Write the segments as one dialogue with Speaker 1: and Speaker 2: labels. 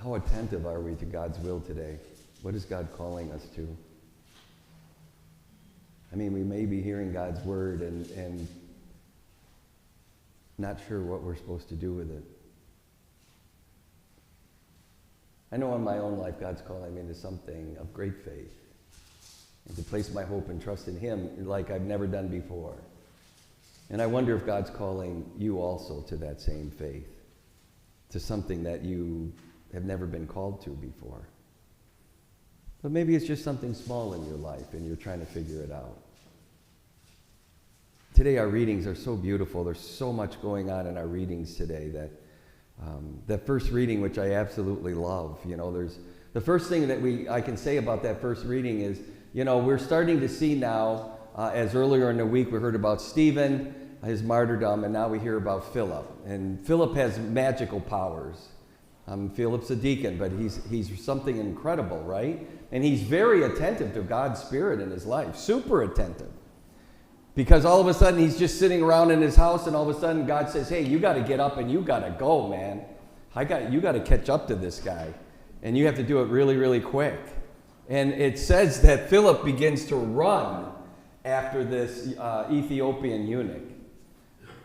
Speaker 1: How attentive are we to God's will today? What is God calling us to? I mean, we may be hearing God's word and not sure what we're supposed to do with it. I know in my own life God's calling me into something of great faith and to place my hope and trust in Him like I've never done before. And I wonder if God's calling you also to that same faith, to something that you have never been called to before. But maybe it's just something small in your life and you're trying to figure it out. Today our readings are so beautiful. There's so much going on in our readings today that first reading, which I absolutely love. There's the first thing that I can say about that first reading is, we're starting to see now, as earlier in the week we heard about Stephen, his martyrdom, and now we hear about Philip. And Philip has magical powers. Philip's a deacon, but he's something incredible, right? And he's very attentive to God's Spirit in his life, super attentive. Because all of a sudden he's just sitting around in his house, and all of a sudden God says, hey, you got to get up and you got to go, man. You got to catch up to this guy. And you have to do it really, really quick. And it says that Philip begins to run after this Ethiopian eunuch.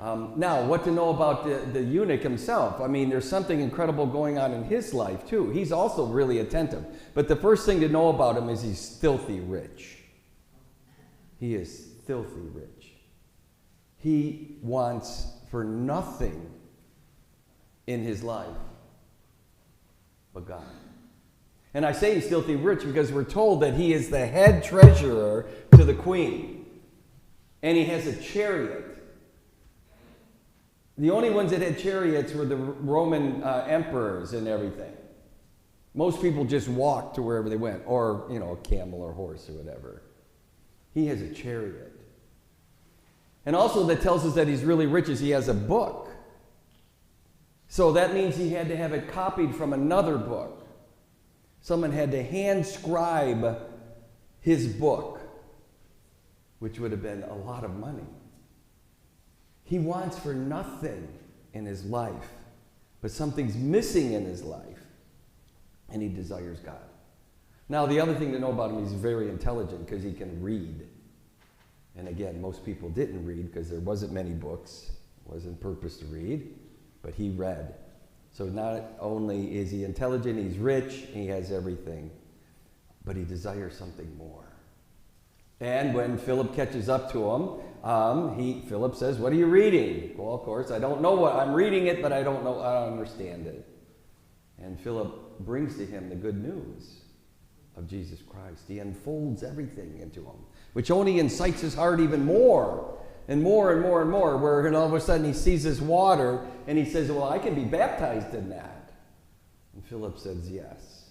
Speaker 1: Now, what to know about the eunuch himself? I mean, there's something incredible going on in his life, too. He's also really attentive. But the first thing to know about him is he's filthy rich. He is filthy rich. He wants for nothing in his life but God. And I say he's filthy rich because we're told that he is the head treasurer to the queen. And he has a chariot. The only ones that had chariots were the Roman emperors and everything. Most people just walked to wherever they went, or, a camel or horse or whatever. He has a chariot. And also that tells us that he's really rich is he has a book. So that means he had to have it copied from another book. Someone had to hand scribe his book, which would have been a lot of money. He wants for nothing in his life, but something's missing in his life, and he desires God. Now, the other thing to know about him, he's very intelligent because he can read. And again, most people didn't read because there wasn't many books. It wasn't purpose to read, but he read. So not only is he intelligent, he's rich, he has everything, but he desires something more. And when Philip catches up to him, Philip says, what are you reading? Well, of course, I don't know what I'm reading it, but I don't understand it. And Philip brings to him the good news of Jesus Christ. He unfolds everything into him, which only incites his heart even more and more and more and more, where all of a sudden he sees this water and he says, well, I can be baptized in that. And Philip says yes,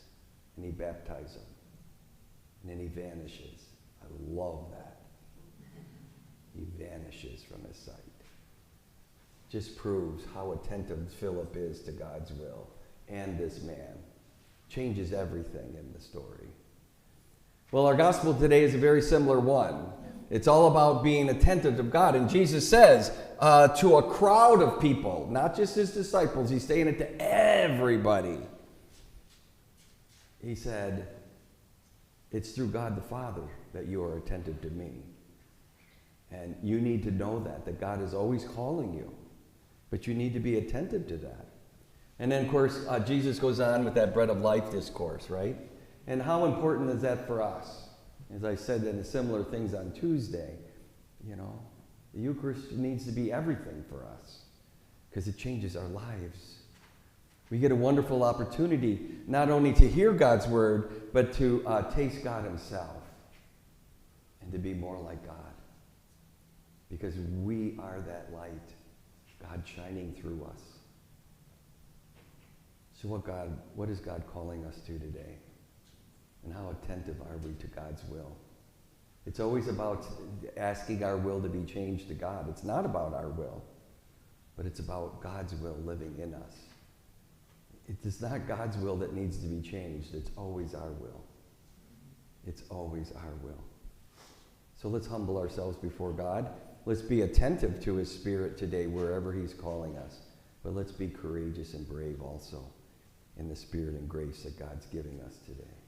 Speaker 1: and he baptizes him. And then he vanishes. I love that. He vanishes from his sight. Just proves how attentive Philip is to God's will. And this man changes everything in the story. Well, our gospel today is a very similar one. It's all about being attentive to God. And Jesus says to a crowd of people, not just his disciples, he's saying it to everybody. He said, it's through God the Father that you are attentive to me. And you need to know that God is always calling you. But you need to be attentive to that. And then, of course, Jesus goes on with that bread of life discourse, right? And how important is that for us? As I said in the similar things on Tuesday, the Eucharist needs to be everything for us because it changes our lives. We get a wonderful opportunity not only to hear God's word, but to taste God himself and to be more like God. Because we are that light, God shining through us. So what is God calling us to today? And how attentive are we to God's will? It's always about asking our will to be changed to God. It's not about our will, but it's about God's will living in us. It is not God's will that needs to be changed. It's always our will. It's always our will. So let's humble ourselves before God. Let's be attentive to his Spirit today wherever he's calling us. But let's be courageous and brave also. in the spirit and grace that God's giving us today.